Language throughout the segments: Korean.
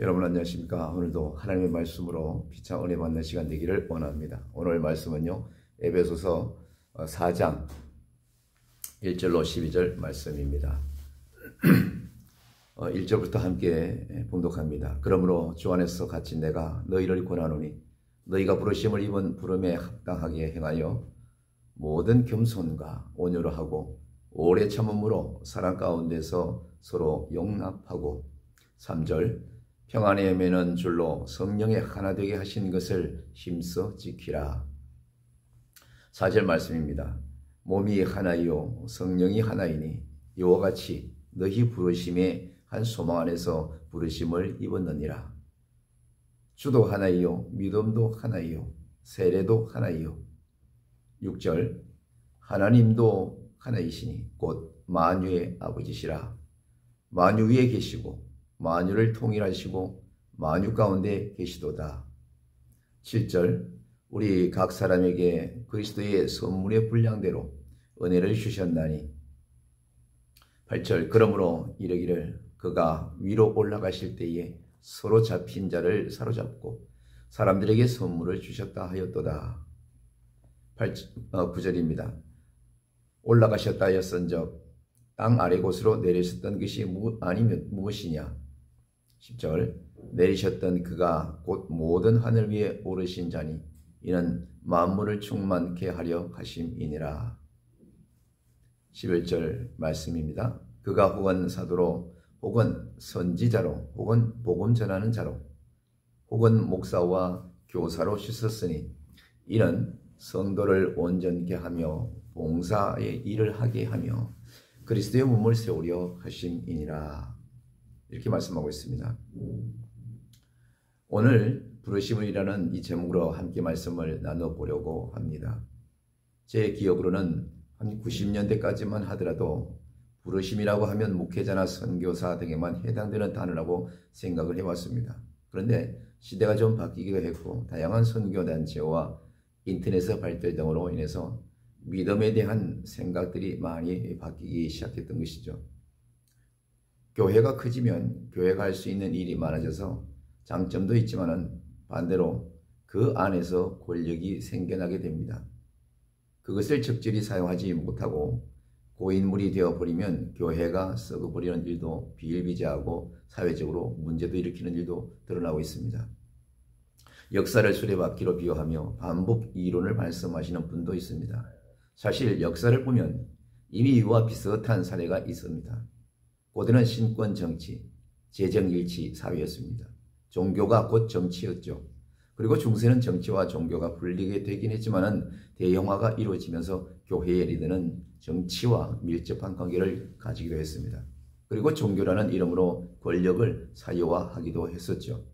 여러분 안녕하십니까? 오늘도 하나님의 말씀으로 피차 은혜 받는 시간 되기를 원합니다. 오늘 말씀은요, 에베소서 4장 1절로 12절 말씀입니다. 1절부터 함께 봉독합니다. 그러므로 주 안에서 갇힌 내가 너희를 권하노니 너희가 부르심을 입은 부름에 합당하게 행하여 모든 겸손과 온유로 하고 오래 참음으로 사랑 가운데서 서로 용납하고 3절 평안에 헤매는 줄로 성령에 하나 되게 하신 것을 힘써 지키라. 4절 말씀입니다. 몸이 하나이요 성령이 하나이니 이와 같이 너희 부르심의 한 소망 안에서 부르심을 입었느니라. 주도 하나이요 믿음도 하나이요 세례도 하나이요. 6절 하나님도 하나이시니 곧 만유의 아버지시라. 만유 위에 계시고 만유를 통일하시고 만유 가운데 계시도다. 7절 우리 각 사람에게 그리스도의 선물의 분량대로 은혜를 주셨나니. 8절 그러므로 이르기를 그가 위로 올라가실 때에 서로 잡힌 자를 사로잡고 사람들에게 선물을 주셨다 하였도다. 9절입니다. 올라가셨다 하였은즉 땅 아래 곳으로 내리셨던 것이 아니면 무엇이냐. 10절 내리셨던 그가 곧 모든 하늘 위에 오르신 자니 이는 만물을 충만케 하려 하심이니라. 11절 말씀입니다. 그가 혹은 사도로 혹은 선지자로 혹은 복음 전하는 자로 혹은 목사와 교사로 쓰셨으니 이는 성도를 온전케 하며 봉사의 일을 하게 하며 그리스도의 몸을 세우려 하심이니라. 이렇게 말씀하고 있습니다. 오늘 부르심이라는 이 제목으로 함께 말씀을 나눠보려고 합니다. 제 기억으로는 한 90년대까지만 하더라도 부르심이라고 하면 목회자나 선교사 등에만 해당되는 단어라고 생각을 해왔습니다. 그런데 시대가 좀 바뀌기도 했고 다양한 선교단체와 인터넷의 발달 등으로 인해서 믿음에 대한 생각들이 많이 바뀌기 시작했던 것이죠. 교회가 커지면 교회가 할 수 있는 일이 많아져서 장점도 있지만 반대로 그 안에서 권력이 생겨나게 됩니다. 그것을 적절히 사용하지 못하고 고인물이 되어버리면 교회가 썩어버리는 일도 비일비재하고 사회적으로 문제도 일으키는 일도 드러나고 있습니다. 역사를 수레바퀴로 비유하며 반복 이론을 말씀하시는 분도 있습니다. 사실 역사를 보면 이미 이와 비슷한 사례가 있습니다. 고대는 신권 정치, 재정일치 사회였습니다. 종교가 곧 정치였죠. 그리고 중세는 정치와 종교가 분리게 되긴 했지만 대형화가 이루어지면서 교회의 리더는 정치와 밀접한 관계를 가지기도 했습니다. 그리고 종교라는 이름으로 권력을 사유화하기도 했었죠.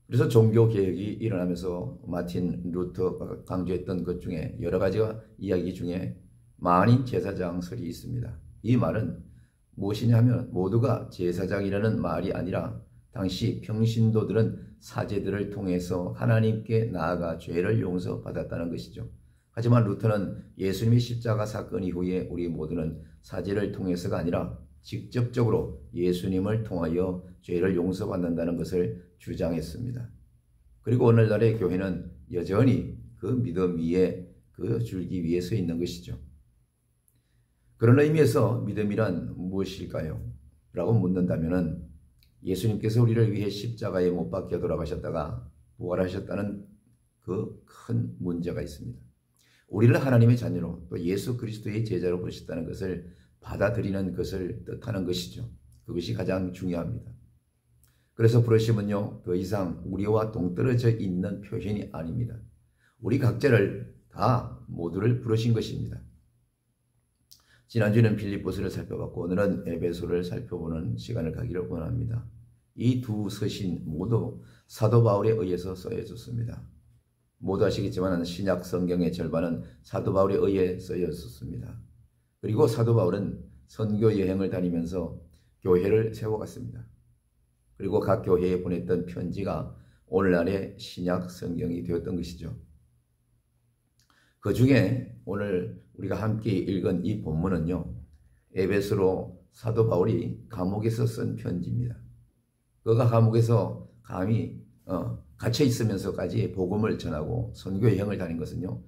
그래서 종교개혁이 일어나면서 마틴 루터가 강조했던 것 중에 여러 가지가 이야기 중에 만인 제사장설이 있습니다. 이 말은 무엇이냐면 모두가 제사장이라는 말이 아니라 당시 평신도들은 사제들을 통해서 하나님께 나아가 죄를 용서받았다는 것이죠. 하지만 루터는 예수님의 십자가 사건 이후에 우리 모두는 사제를 통해서가 아니라 직접적으로 예수님을 통하여 죄를 용서받는다는 것을 주장했습니다. 그리고 오늘날의 교회는 여전히 그 믿음 위에 그 줄기 위에 서 있는 것이죠. 그런 의미에서 믿음이란 무엇일까요? 라고 묻는다면 예수님께서 우리를 위해 십자가에 못 박혀 돌아가셨다가 부활하셨다는 그 큰 문제가 있습니다. 우리를 하나님의 자녀로 또 예수 그리스도의 제자로 부르셨다는 것을 받아들이는 것을 뜻하는 것이죠. 그것이 가장 중요합니다. 그래서 부르심은요, 더 이상 우리와 동떨어져 있는 표현이 아닙니다. 우리 각자를 다 모두를 부르신 것입니다. 지난주에는 빌립보서를 살펴봤고 오늘은 에베소를 살펴보는 시간을 가기를 원합니다. 이 두 서신 모두 사도 바울에 의해서 써여졌습니다. 모두 아시겠지만 신약 성경의 절반은 사도 바울에 의해 써였습니다. 그리고 사도 바울은 선교 여행을 다니면서 교회를 세워갔습니다. 그리고 각 교회에 보냈던 편지가 오늘날의 신약 성경이 되었던 것이죠. 그 중에 오늘 우리가 함께 읽은 이 본문은요, 에베소로 사도 바울이 감옥에서 쓴 편지입니다. 그가 감옥에서 감히 갇혀 있으면서까지 복음을 전하고 선교 여행을 다닌 것은요,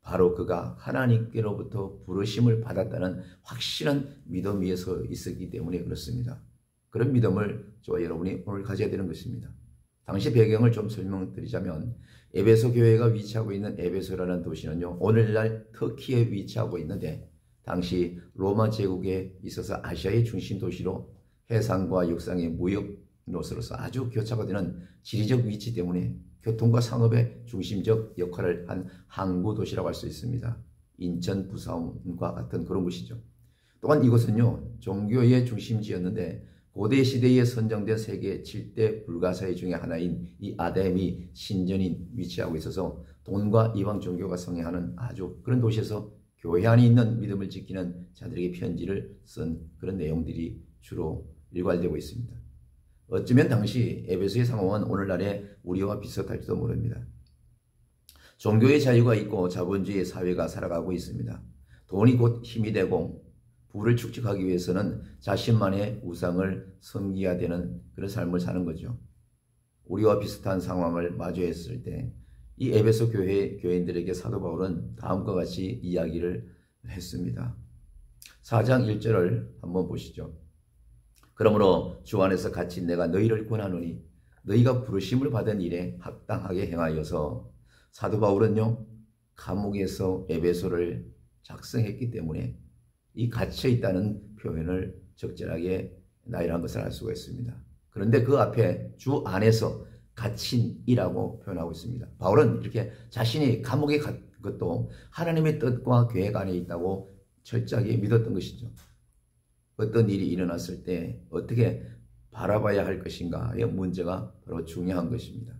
바로 그가 하나님께로부터 부르심을 받았다는 확실한 믿음 위에 서 있었기 때문에 그렇습니다. 그런 믿음을 저와 여러분이 오늘 가져야 되는 것입니다. 당시 배경을 좀 설명드리자면, 에베소 교회가 위치하고 있는 에베소라는 도시는요, 오늘날 터키에 위치하고 있는데, 당시 로마 제국에 있어서 아시아의 중심 도시로 해상과 육상의 무역 노선으로서 아주 교차가 되는 지리적 위치 때문에 교통과 상업의 중심적 역할을 한 항구 도시라고 할 수 있습니다. 인천, 부산과 같은 그런 곳이죠. 또한 이곳은요, 종교의 중심지였는데 고대 시대에 선정된 세계 7대 불가사의 중에 하나인 이 아데미 신전이 위치하고 있어서 돈과 이방 종교가 성행하는 아주 그런 도시에서 교회 안에 있는 믿음을 지키는 자들에게 편지를 쓴 그런 내용들이 주로 일관되고 있습니다. 어쩌면 당시 에베소의 상황은 오늘날의 우리와 비슷할지도 모릅니다. 종교의 자유가 있고 자본주의 사회가 살아가고 있습니다. 돈이 곧 힘이 되고 부를 축적하기 위해서는 자신만의 우상을 섬겨야 되는 그런 삶을 사는 거죠. 우리와 비슷한 상황을 마주했을 때 이 에베소 교인들에게 사도 바울은 다음과 같이 이야기를 했습니다. 4장 1절을 한번 보시죠. 그러므로 주 안에서 갇힌 내가 너희를 권하노니 너희가 부르심을 받은 일에 합당하게 행하여서, 사도 바울은요, 감옥에서 에베소를 작성했기 때문에 이 갇혀 있다는 표현을 적절하게 나열한 것을 알 수가 있습니다. 그런데 그 앞에 주 안에서 갇힌이라고 표현하고 있습니다. 바울은 이렇게 자신이 감옥에 간 것도 하나님의 뜻과 계획 안에 있다고 철저하게 믿었던 것이죠. 어떤 일이 일어났을 때 어떻게 바라봐야 할 것인가의 문제가 바로 중요한 것입니다.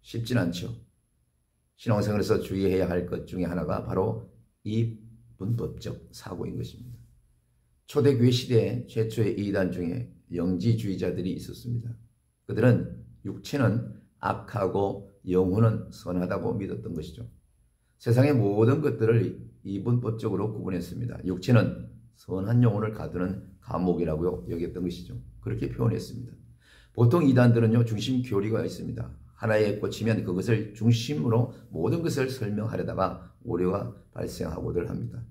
쉽진 않죠. 신앙생활에서 주의해야 할 것 중에 하나가 바로 이 문법적 사고인 것입니다. 초대교회 시대 최초의 이단 중에 영지주의자들이 있었습니다. 그들은 육체는 악하고 영혼은 선하다고 믿었던 것이죠. 세상의 모든 것들을 이분법적으로 구분했습니다. 육체는 선한 영혼을 가두는 감옥이라고 여겼던 것이죠. 그렇게 표현했습니다. 보통 이단들은요, 중심 교리가 있습니다. 하나에 꽂히면 그것을 중심으로 모든 것을 설명하려다가 오류가 발생하고들 합니다.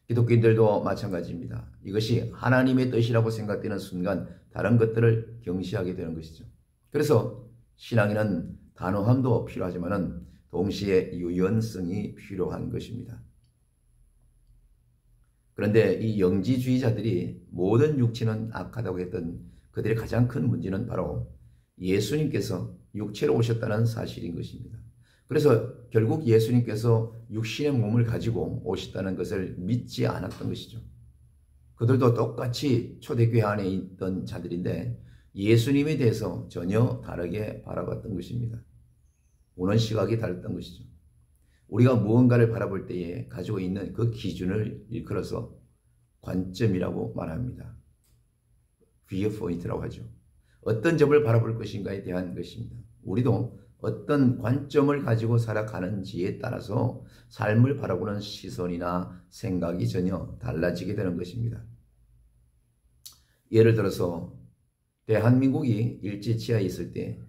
기독교인들도 마찬가지입니다. 이것이 하나님의 뜻이라고 생각되는 순간 다른 것들을 경시하게 되는 것이죠. 그래서 신앙에는 단호함도 필요하지만 동시에 유연성이 필요한 것입니다. 그런데 이 영지주의자들이 모든 육체는 악하다고 했던 그들의 가장 큰 문제는 바로 예수님께서 육체로 오셨다는 사실인 것입니다. 그래서 결국 예수님께서 육신의 몸을 가지고 오셨다는 것을 믿지 않았던 것이죠. 그들도 똑같이 초대교회 안에 있던 자들인데 예수님에 대해서 전혀 다르게 바라봤던 것입니다. 보는 시각이 다르던 것이죠. 우리가 무언가를 바라볼 때에 가지고 있는 그 기준을 일컬어서 관점이라고 말합니다. 뷰 포인트라고 하죠. 어떤 점을 바라볼 것인가에 대한 것입니다. 우리도 어떤 관점을 가지고 살아가는지에 따라서 삶을 바라보는 시선이나 생각이 전혀 달라지게 되는 것입니다. 예를 들어서 대한민국이 일제치하에 있을 때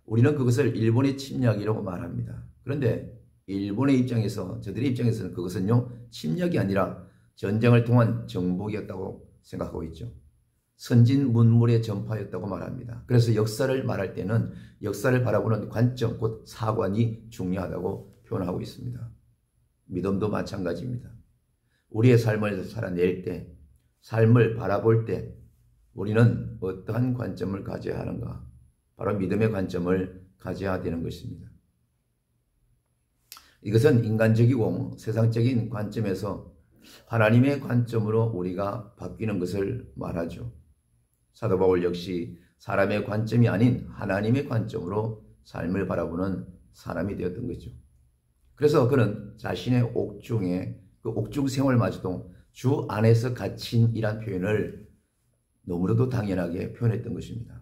우리는 그것을 일본의 침략이라고 말합니다. 그런데 일본의 입장에서, 저들의 입장에서는 그것은요, 침략이 아니라 전쟁을 통한 정복이었다고 생각하고 있죠. 선진 문물의 전파였다고 말합니다. 그래서 역사를 말할 때는 역사를 바라보는 관점, 곧 사관이 중요하다고 표현하고 있습니다. 믿음도 마찬가지입니다. 우리의 삶을 살아낼 때, 삶을 바라볼 때 우리는 어떠한 관점을 가져야 하는가? 바로 믿음의 관점을 가져야 되는 것입니다. 이것은 인간적이고 세상적인 관점에서 하나님의 관점으로 우리가 바뀌는 것을 말하죠. 사도 바울 역시 사람의 관점이 아닌 하나님의 관점으로 삶을 바라보는 사람이 되었던 거죠. 그래서 그는 자신의 옥중에 그 옥중 생활마저도 주 안에서 갇힌이란 표현을 너무나도 당연하게 표현했던 것입니다.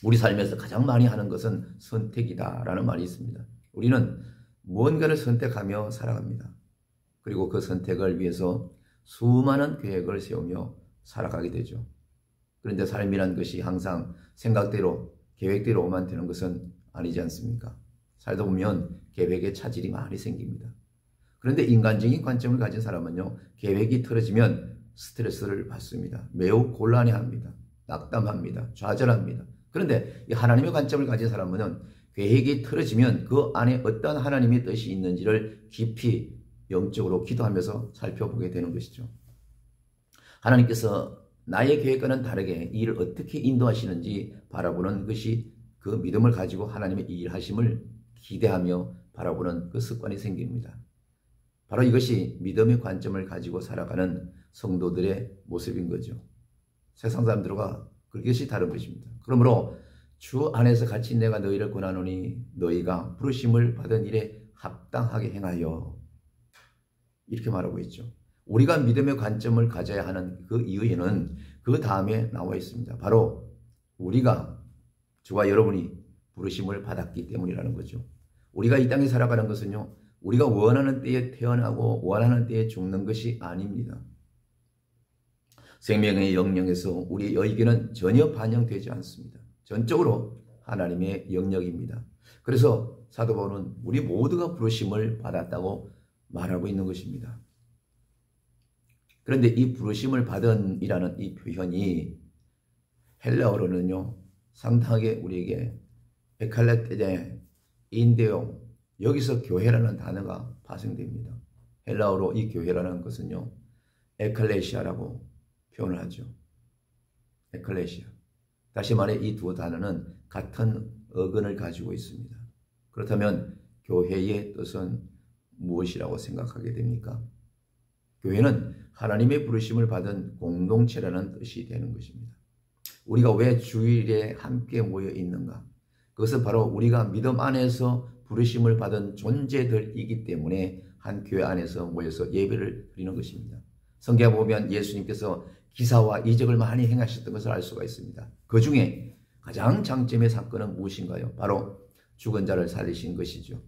우리 삶에서 가장 많이 하는 것은 선택이다라는 말이 있습니다. 우리는 무언가를 선택하며 살아갑니다. 그리고 그 선택을 위해서 수많은 계획을 세우며 살아가게 되죠. 그런데 삶이란 것이 항상 생각대로 계획대로만 되는 것은 아니지 않습니까? 살다 보면 계획에 차질이 많이 생깁니다. 그런데 인간적인 관점을 가진 사람은요, 계획이 틀어지면 스트레스를 받습니다. 매우 곤란해합니다. 낙담합니다. 좌절합니다. 그런데 이 하나님의 관점을 가진 사람은 계획이 틀어지면 그 안에 어떤 하나님의 뜻이 있는지를 깊이 영적으로 기도하면서 살펴보게 되는 것이죠. 하나님께서 나의 계획과는 다르게 이 일을 어떻게 인도하시는지 바라보는 것이 그 믿음을 가지고 하나님의 이 일하심을 기대하며 바라보는 그 습관이 생깁니다. 바로 이것이 믿음의 관점을 가지고 살아가는 성도들의 모습인 거죠. 세상 사람들과 그것이 다른 것입니다. 그러므로 주 안에서 같이 내가 너희를 권하노니 너희가 부르심을 받은 일에 합당하게 행하여, 이렇게 말하고 있죠. 우리가 믿음의 관점을 가져야 하는 그 이유에는 그 다음에 나와 있습니다. 바로 우리가, 저와 여러분이 부르심을 받았기 때문이라는 거죠. 우리가 이 땅에 살아가는 것은요, 우리가 원하는 때에 태어나고 원하는 때에 죽는 것이 아닙니다. 생명의 영역에서 우리에게는 전혀 반영되지 않습니다. 전적으로 하나님의 영역입니다. 그래서 사도 바울은 우리 모두가 부르심을 받았다고 말하고 있는 것입니다. 그런데 이 부르심을 받은 이라는 이 표현이 헬라어로는요, 상당하게 우리에게 에칼레테데, 인데오, 여기서 교회라는 단어가 파생됩니다. 헬라어로 이 교회라는 것은요, 에클레시아라고 표현을 하죠. 에클레시아. 다시 말해 이 두 단어는 같은 어근을 가지고 있습니다. 그렇다면 교회의 뜻은 무엇이라고 생각하게 됩니까? 교회는 하나님의 부르심을 받은 공동체라는 뜻이 되는 것입니다. 우리가 왜 주일에 함께 모여 있는가? 그것은 바로 우리가 믿음 안에서 부르심을 받은 존재들이기 때문에 한 교회 안에서 모여서 예배를 드리는 것입니다. 성경에 보면 예수님께서 기사와 이적을 많이 행하셨던 것을 알 수가 있습니다. 그 중에 가장 장점의 사건은 무엇인가요? 바로 죽은 자를 살리신 것이죠.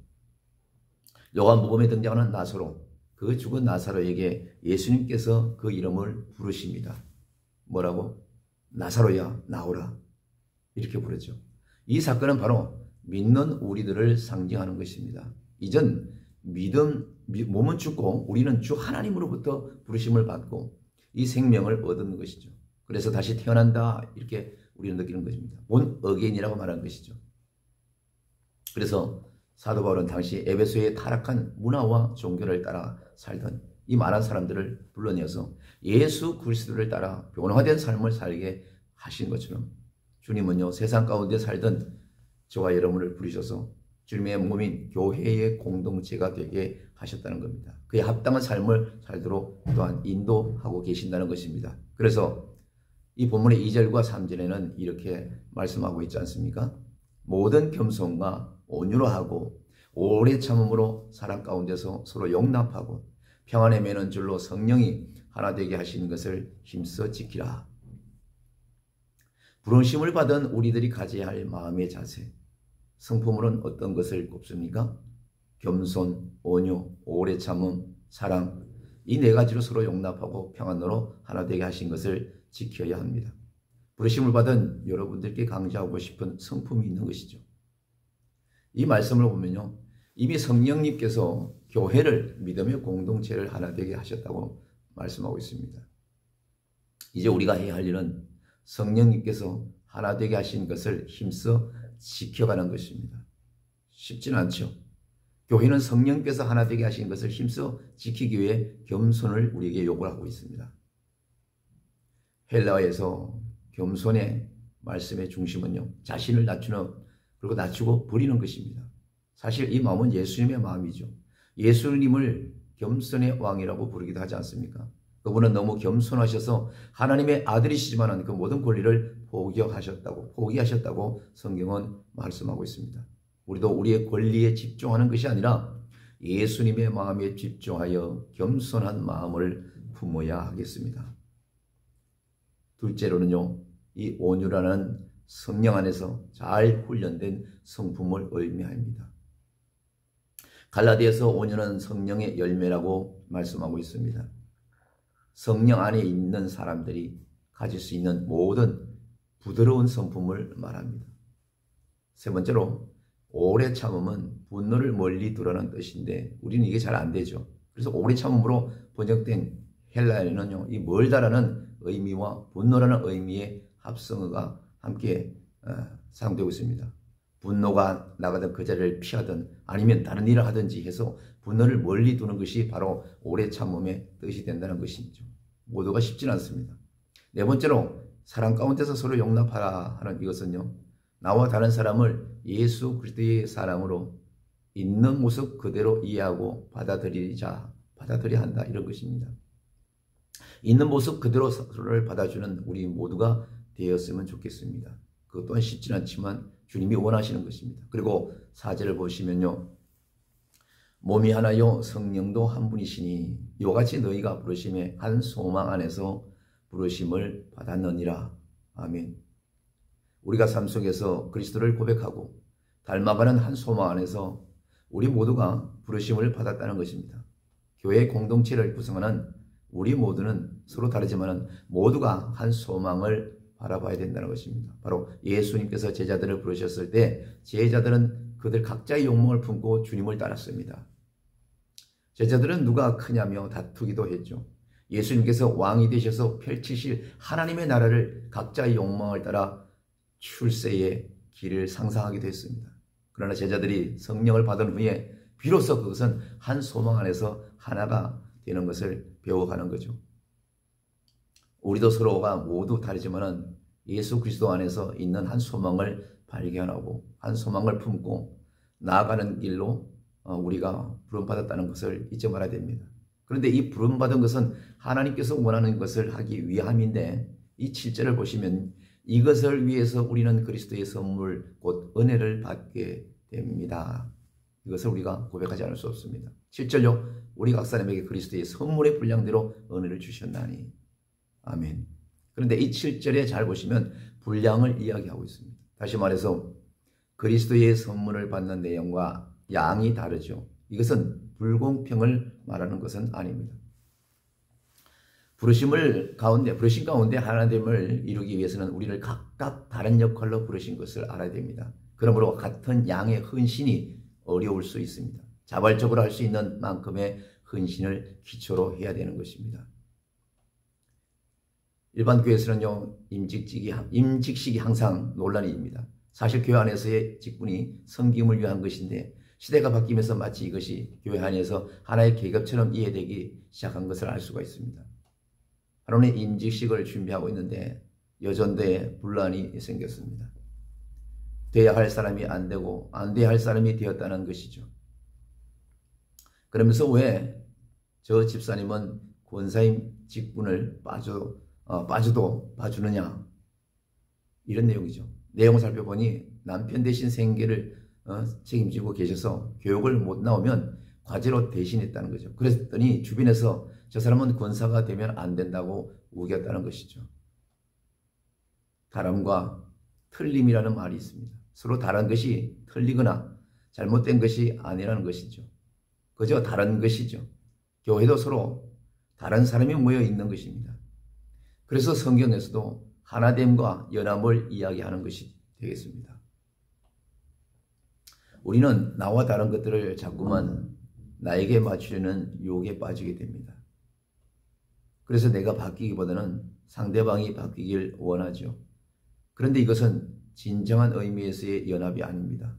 요한복음에 등장하는 나사로, 그 죽은 나사로에게 예수님께서 그 이름을 부르십니다. 뭐라고? 나사로야 나오라, 이렇게 부르죠. 이 사건은 바로 믿는 우리들을 상징하는 것입니다. 이전 몸은 죽고 우리는 주 하나님으로부터 부르심을 받고 이 생명을 얻는 것이죠. 그래서 다시 태어난다, 이렇게 우리는 느끼는 것입니다. 본 어게인이라고 말하는 것이죠. 그래서 사도 바울은 당시 에베소의 타락한 문화와 종교를 따라 살던 이 많은 사람들을 불러내어서 예수 그리스도를 따라 변화된 삶을 살게 하신 것처럼 주님은요, 세상 가운데 살던 저와 여러분을 부르셔서 주님의 몸인 교회의 공동체가 되게 하셨다는 겁니다. 그에 합당한 삶을 살도록 또한 인도하고 계신다는 것입니다. 그래서 이 본문의 2절과 3절에는 이렇게 말씀하고 있지 않습니까? 모든 겸손과 온유로 하고 오래 참음으로 사람 가운데서 서로 용납하고 평안에 매는 줄로 성령이 하나 되게 하시는 것을 힘써 지키라. 부르심을 받은 우리들이 가져야 할 마음의 자세, 성품으로는 어떤 것을 꼽습니까? 겸손, 온유, 오래 참음, 사랑, 이 네 가지로 서로 용납하고 평안으로 하나 되게 하신 것을 지켜야 합니다. 부르심을 받은 여러분들께 강조하고 싶은 성품이 있는 것이죠. 이 말씀을 보면요, 이미 성령님께서 교회를, 믿음의 공동체를 하나 되게 하셨다고 말씀하고 있습니다. 이제 우리가 해야 할 일은 성령님께서 하나 되게 하신 것을 힘써 지켜가는 것입니다. 쉽지는 않죠. 교회는 성령께서 하나 되게 하신 것을 힘써 지키기 위해 겸손을 우리에게 요구하고 있습니다. 헬라어에서 겸손의 말씀의 중심은요, 자신을 낮추는, 그리고 낮추고 버리는 것입니다. 사실 이 마음은 예수님의 마음이죠. 예수님을 겸손의 왕이라고 부르기도 하지 않습니까? 그분은 너무 겸손하셔서 하나님의 아들이시지만 그 모든 권리를 포기하셨다고 성경은 말씀하고 있습니다. 우리도 우리의 권리에 집중하는 것이 아니라 예수님의 마음에 집중하여 겸손한 마음을 품어야 하겠습니다. 둘째로는요, 이 온유라는 성령 안에서 잘 훈련된 성품을 의미합니다. 갈라디아서 온유는 성령의 열매라고 말씀하고 있습니다. 성령 안에 있는 사람들이 가질 수 있는 모든 부드러운 성품을 말합니다. 세 번째로 오래 참음은 분노를 멀리 두라는 뜻인데 우리는 이게 잘 안 되죠. 그래서 오래 참음으로 번역된 헬라어는요, 이 멀다라는 의미와 분노라는 의미의 합성어가 함께 사용되고 있습니다. 분노가 나가던 그 자리를 피하든 아니면 다른 일을 하든지 해서 분노를 멀리 두는 것이 바로 오래 참음의 뜻이 된다는 것이죠. 모두가 쉽진 않습니다. 네 번째로 사랑 가운데서 서로 용납하라 하는 이것은요, 나와 다른 사람을 예수 그리스도의 사랑으로 있는 모습 그대로 이해하고 받아들여야 한다, 이런 것입니다. 있는 모습 그대로 서로를 받아주는 우리 모두가 되었으면 좋겠습니다. 그것 또한 쉽진 않지만 주님이 원하시는 것입니다. 그리고 4절을 보시면요, 몸이 하나요 성령도 한 분이시니 이와 같이 너희가 부르심의 한 소망 안에서 부르심을 받았느니라. 아멘. 우리가 삶 속에서 그리스도를 고백하고 닮아가는 한 소망 안에서 우리 모두가 부르심을 받았다는 것입니다. 교회 공동체를 구성하는 우리 모두는 서로 다르지만 모두가 한 소망을 바라봐야 된다는 것입니다. 바로 예수님께서 제자들을 부르셨을 때 제자들은 그들 각자의 욕망을 품고 주님을 따랐습니다. 제자들은 누가 크냐며 다투기도 했죠. 예수님께서 왕이 되셔서 펼치실 하나님의 나라를 각자의 욕망을 따라 출세의 길을 상상하기도 했습니다. 그러나 제자들이 성령을 받은 후에 비로소 그것은 한 소망 안에서 하나가 되는 것을 배워가는 거죠. 우리도 서로가 모두 다르지만 예수 그리스도 안에서 있는 한 소망을 발견하고 한 소망을 품고 나아가는 길로 우리가 부름받았다는 것을 잊지 말아야 됩니다. 그런데 이 부름받은 것은 하나님께서 원하는 것을 하기 위함인데 이 7절을 보시면 이것을 위해서 우리는 그리스도의 선물 곧 은혜를 받게 됩니다. 이것을 우리가 고백하지 않을 수 없습니다. 7절요, 우리 각 사람에게 그리스도의 선물의 분량대로 은혜를 주셨나니. 아멘. 그런데 이 7절에 잘 보시면 분량을 이야기하고 있습니다. 다시 말해서 그리스도의 선물을 받는 내용과 양이 다르죠. 이것은 불공평을 말하는 것은 아닙니다. 부르심 가운데 하나됨을 이루기 위해서는 우리를 각각 다른 역할로 부르신 것을 알아야 됩니다. 그러므로 같은 양의 헌신이 어려울 수 있습니다. 자발적으로 할 수 있는 만큼의 헌신을 기초로 해야 되는 것입니다. 일반 교회에서는요, 임직식이 항상 논란입니다. 사실 교회 안에서의 직분이 섬김을 위한 것인데 시대가 바뀌면서 마치 이것이 교회 안에서 하나의 계급처럼 이해되기 시작한 것을 알 수가 있습니다. 하루는 임직식을 준비하고 있는데 여전대에 분란이 생겼습니다. 돼야 할 사람이 안 되고 안 돼야 할 사람이 되었다는 것이죠. 그러면서 왜 저 집사님은 권사님 직분을 빠져도 봐주느냐, 이런 내용이죠. 내용을 살펴보니 남편 대신 생계를 책임지고 계셔서 교육을 못 나오면 과제로 대신했다는 거죠. 그랬더니 주변에서 저 사람은 권사가 되면 안 된다고 우겼다는 것이죠. 다름과 틀림이라는 말이 있습니다. 서로 다른 것이 틀리거나 잘못된 것이 아니라는 것이죠. 그저 다른 것이죠. 교회도 서로 다른 사람이 모여 있는 것입니다. 그래서 성경에서도 하나됨과 연합을 이야기하는 것이 되겠습니다. 우리는 나와 다른 것들을 자꾸만 나에게 맞추려는 유혹에 빠지게 됩니다. 그래서 내가 바뀌기보다는 상대방이 바뀌길 원하죠. 그런데 이것은 진정한 의미에서의 연합이 아닙니다.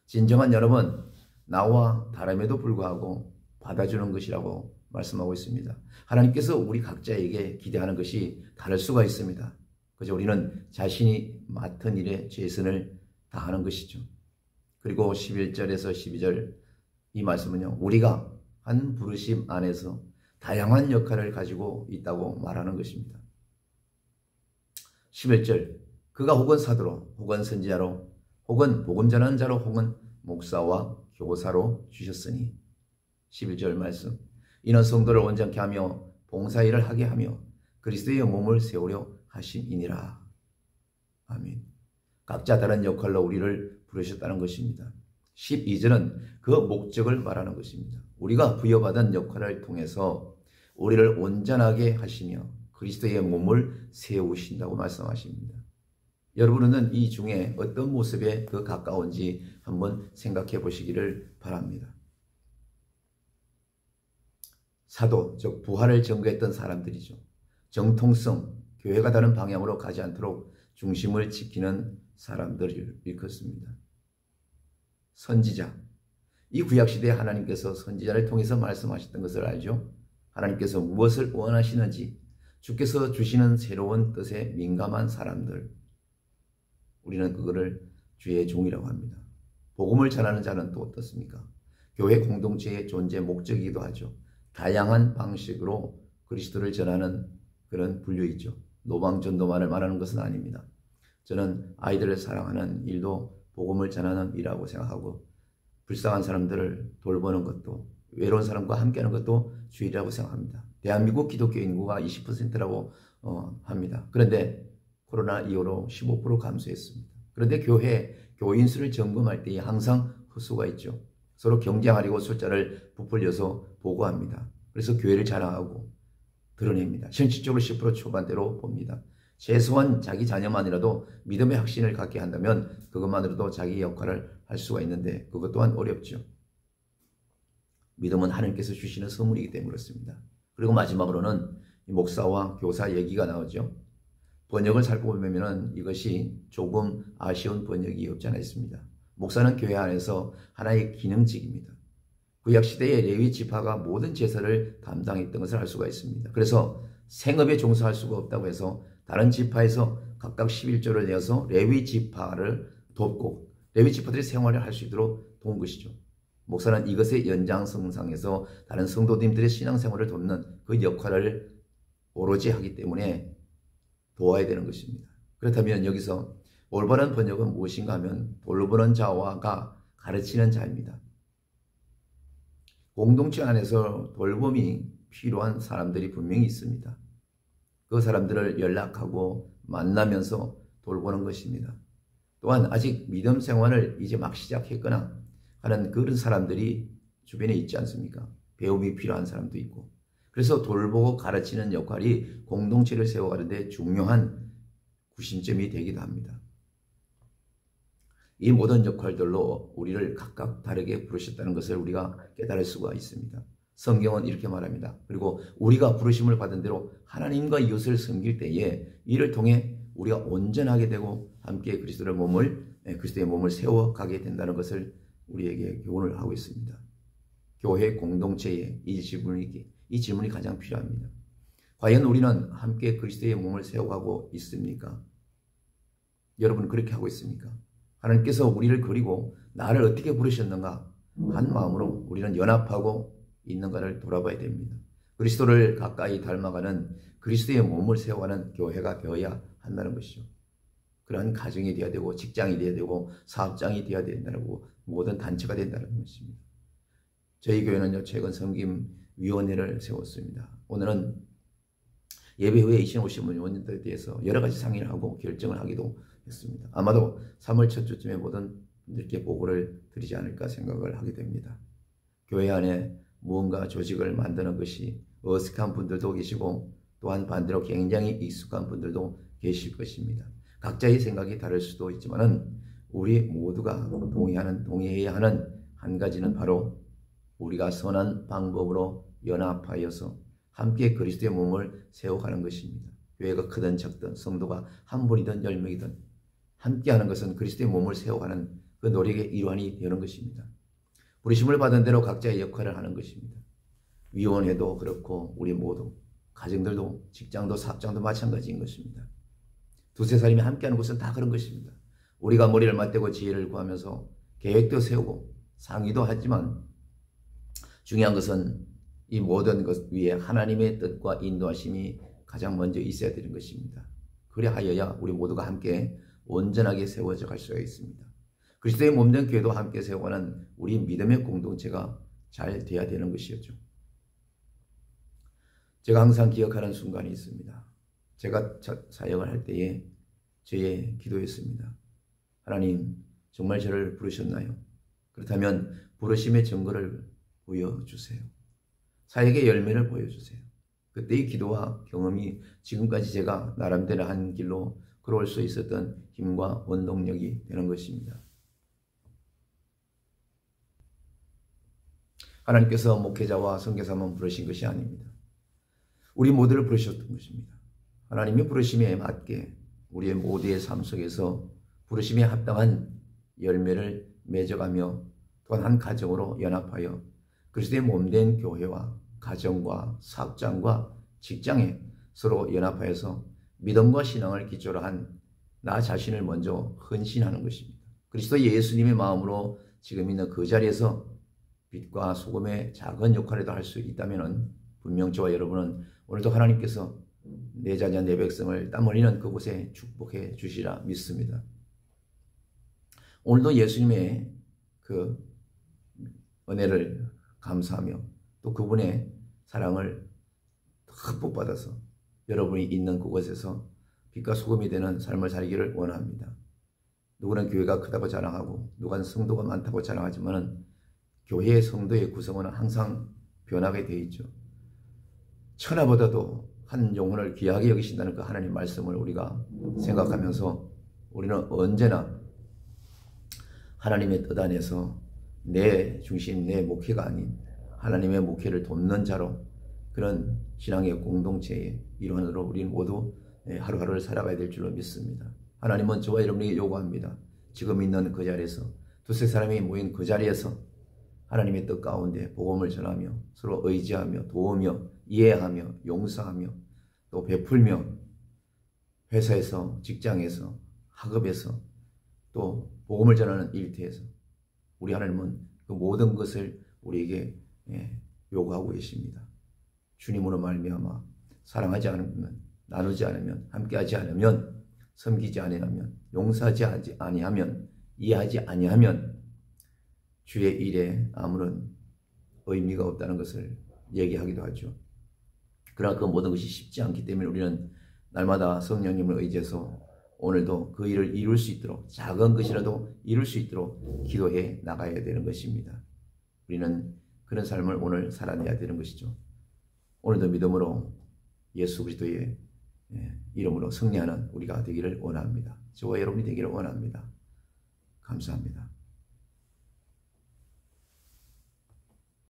진정한 연합은 나와 다름에도 불구하고 받아주는 것이라고 말씀하고 있습니다. 하나님께서 우리 각자에게 기대하는 것이 다를 수가 있습니다. 그래서 우리는 자신이 맡은 일에 최선을 다하는 것이죠. 그리고 11절에서 12절 이 말씀은요, 우리가 한 부르심 안에서 다양한 역할을 가지고 있다고 말하는 것입니다. 11절, 그가 혹은 사도로, 혹은 선지자로, 혹은 복음 전하는 자로, 혹은 목사와 교사로 주셨으니. 11절 말씀, 이는 성도를 온전케 하며 봉사일을 하게 하며 그리스도의 몸을 세우려 하심이니라. 아멘. 각자 다른 역할로 우리를 부르셨다는 것입니다. 12절은 그 목적을 말하는 것입니다. 우리가 부여받은 역할을 통해서 우리를 온전하게 하시며 그리스도의 몸을 세우신다고 말씀하십니다. 여러분은 이 중에 어떤 모습에 더 가까운지 한번 생각해 보시기를 바랍니다. 사도, 즉 부활을 전거했던 사람들이죠. 정통성, 교회가 다른 방향으로 가지 않도록 중심을 지키는 사람들을 일컫습니다. 선지자, 이 구약시대에 하나님께서 선지자를 통해서 말씀하셨던 것을 알죠. 하나님께서 무엇을 원하시는지, 주께서 주시는 새로운 뜻에 민감한 사람들, 우리는 그거를 주의 종이라고 합니다. 복음을 전하는 자는 또 어떻습니까? 교회 공동체의 존재 목적이기도 하죠. 다양한 방식으로 그리스도를 전하는 그런 분류이죠. 노방전도만을 말하는 것은 아닙니다. 저는 아이들을 사랑하는 일도 복음을 전하는 일이라고 생각하고, 불쌍한 사람들을 돌보는 것도, 외로운 사람과 함께하는 것도 주일이라고 생각합니다. 대한민국 기독교 인구가 20%라고 합니다. 그런데 코로나 이후로 15% 감소했습니다. 그런데 교인 수를 점검할 때 항상 헛수가 있죠. 서로 경쟁하려고 숫자를 부풀려서 보고합니다. 그래서 교회를 자랑하고 드러냅니다. 실질적으로 10% 초반대로 봅니다. 최소한 자기 자녀만이라도 믿음의 확신을 갖게 한다면 그것만으로도 자기 역할을 할 수가 있는데 그것 또한 어렵죠. 믿음은 하나님께서 주시는 선물이기 때문에 그렇습니다. 그리고 마지막으로는 목사와 교사 얘기가 나오죠. 번역을 살펴보면 이것이 조금 아쉬운 번역이 없지 않아 있습니다. 목사는 교회 안에서 하나의 기능직입니다. 구약시대의 레위 지파가 모든 제사를 담당했던 것을 알 수가 있습니다. 그래서 생업에 종사할 수가 없다고 해서 다른 지파에서 각각 11조를 내어서 레위 지파를 돕고 레위 지파들이 생활을 할 수 있도록 도운 것이죠. 목사는 이것의 연장선상에서 다른 성도님들의 신앙생활을 돕는 그 역할을 오로지 하기 때문에 도와야 되는 것입니다. 그렇다면 여기서 올바른 번역은 무엇인가 하면 돌보는 자와가 가르치는 자입니다. 공동체 안에서 돌봄이 필요한 사람들이 분명히 있습니다. 그 사람들을 연락하고 만나면서 돌보는 것입니다. 또한 아직 믿음 생활을 이제 막 시작했거나 하는 그런 사람들이 주변에 있지 않습니까? 배움이 필요한 사람도 있고. 그래서 돌보고 가르치는 역할이 공동체를 세워가는데 중요한 구심점이 되기도 합니다. 이 모든 역할들로 우리를 각각 다르게 부르셨다는 것을 우리가 깨달을 수가 있습니다. 성경은 이렇게 말합니다. 그리고 우리가 부르심을 받은 대로 하나님과 이웃을 섬길 때에 이를 통해 우리가 온전하게 되고 함께 그리스도의 몸을 세워가게 된다는 것을 우리에게 교훈을 하고 있습니다. 교회 공동체에 이 질문이 가장 필요합니다. 과연 우리는 함께 그리스도의 몸을 세워가고 있습니까? 여러분 그렇게 하고 있습니까? 하나님께서 우리를 그리고 나를 어떻게 부르셨는가 한 마음으로 우리는 연합하고 있는가를 돌아봐야 됩니다. 그리스도를 가까이 닮아가는 그리스도의 몸을 세워가는 교회가 되어야 한다는 것이죠. 그러한 가정이 되어야 되고 직장이 되어야 되고 사업장이 되어야 된다고 모든 단체가 된다는 것입니다. 저희 교회는요 최근 섬김위원회를 세웠습니다. 오늘은 예배 후에 이신 오신 의원님들에 대해서 여러 가지 상의를 하고 결정을 하기도 했습니다. 아마도 3월 첫 주쯤에 모든 분들께 보고를 드리지 않을까 생각을 하게 됩니다. 교회 안에 무언가 조직을 만드는 것이 어색한 분들도 계시고 또한 반대로 굉장히 익숙한 분들도 계실 것입니다. 각자의 생각이 다를 수도 있지만은 우리 모두가 동의해야 하는 한 가지는 바로 우리가 선한 방법으로 연합하여서 함께 그리스도의 몸을 세워가는 것입니다. 교회가 크든 작든 성도가 한 분이든 10명이든 함께하는 것은 그리스도의 몸을 세워가는 그 노력의 일환이 되는 것입니다. 부르심을 받은 대로 각자의 역할을 하는 것입니다. 위원회도 그렇고 우리 모두 가정들도 직장도 사업장도 마찬가지인 것입니다. 두세 사람이 함께하는 것은 다 그런 것입니다. 우리가 머리를 맞대고 지혜를 구하면서 계획도 세우고 상의도 하지만 중요한 것은 이 모든 것 위에 하나님의 뜻과 인도하심이 가장 먼저 있어야 되는 것입니다. 그리하여야 우리 모두가 함께 온전하게 세워져 갈 수가 있습니다. 그리스도의 몸된 교회도 함께 세워가는 우리 믿음의 공동체가 잘 돼야 되는 것이었죠. 제가 항상 기억하는 순간이 있습니다. 제가 사역을 할 때에 저의 기도였습니다. 하나님 정말 저를 부르셨나요? 그렇다면 부르심의 증거를 보여주세요. 사역의 열매를 보여주세요. 그때의 기도와 경험이 지금까지 제가 나름대로 한 길로 걸어올 수 있었던 힘과 원동력이 되는 것입니다. 하나님께서 목회자와 선교사만 부르신 것이 아닙니다. 우리 모두를 부르셨던 것입니다. 하나님의 부르심에 맞게 우리의 모두의 삶 속에서 부르심에 합당한 열매를 맺어가며 또한 한 가정으로 연합하여 그리스도의 몸된 교회와 가정과 사업장과 직장에 서로 연합하여서 믿음과 신앙을 기초로 한 나 자신을 먼저 헌신하는 것입니다. 그리스도 예수님의 마음으로 지금 있는 그 자리에서 빛과 소금의 작은 역할이라도 할 수 있다면 분명 저와 여러분은 오늘도 하나님께서 내 자녀 내 백성을 땀 흘리는 그곳에 축복해 주시라 믿습니다. 오늘도 예수님의 그 은혜를 감사하며 또 그분의 사랑을 흠뻑 받아서 여러분이 있는 그곳에서 빛과 소금이 되는 삶을 살기를 원합니다. 누구는 교회가 크다고 자랑하고 누구는 성도가 많다고 자랑하지만 교회의 성도의 구성은 항상 변하게 되어 있죠. 천하보다도 한 영혼을 귀하게 여기신다는 그 하나님 말씀을 우리가 생각하면서 우리는 언제나 하나님의 뜻 안에서 내 중심, 내 목회가 아닌 하나님의 목회를 돕는 자로 그런 신앙의 공동체의 일원으로 우리는 모두 하루하루를 살아가야 될 줄로 믿습니다. 하나님은 저와 여러분에게 요구합니다. 지금 있는 그 자리에서 두세 사람이 모인 그 자리에서 하나님의 뜻 가운데 복음을 전하며 서로 의지하며 도우며 이해하며 용서하며 또 베풀며 회사에서 직장에서 학업에서 또 복음을 전하는 일터에서 우리 하나님은 그 모든 것을 우리에게 요구하고 계십니다. 주님으로 말미암아 사랑하지 않으면 나누지 않으면 함께하지 않으면 섬기지 아니하면 용서하지 아니하면 이해하지 아니하면 주의 일에 아무런 의미가 없다는 것을 얘기하기도 하죠. 그러나 그 모든 것이 쉽지 않기 때문에 우리는 날마다 성령님을 의지해서 오늘도 그 일을 이룰 수 있도록 작은 것이라도 이룰 수 있도록 기도해 나가야 되는 것입니다. 우리는 그런 삶을 오늘 살아내야 되는 것이죠. 오늘도 믿음으로 예수 그리스도의 이름으로 승리하는 우리가 되기를 원합니다. 저와 여러분이 되기를 원합니다. 감사합니다.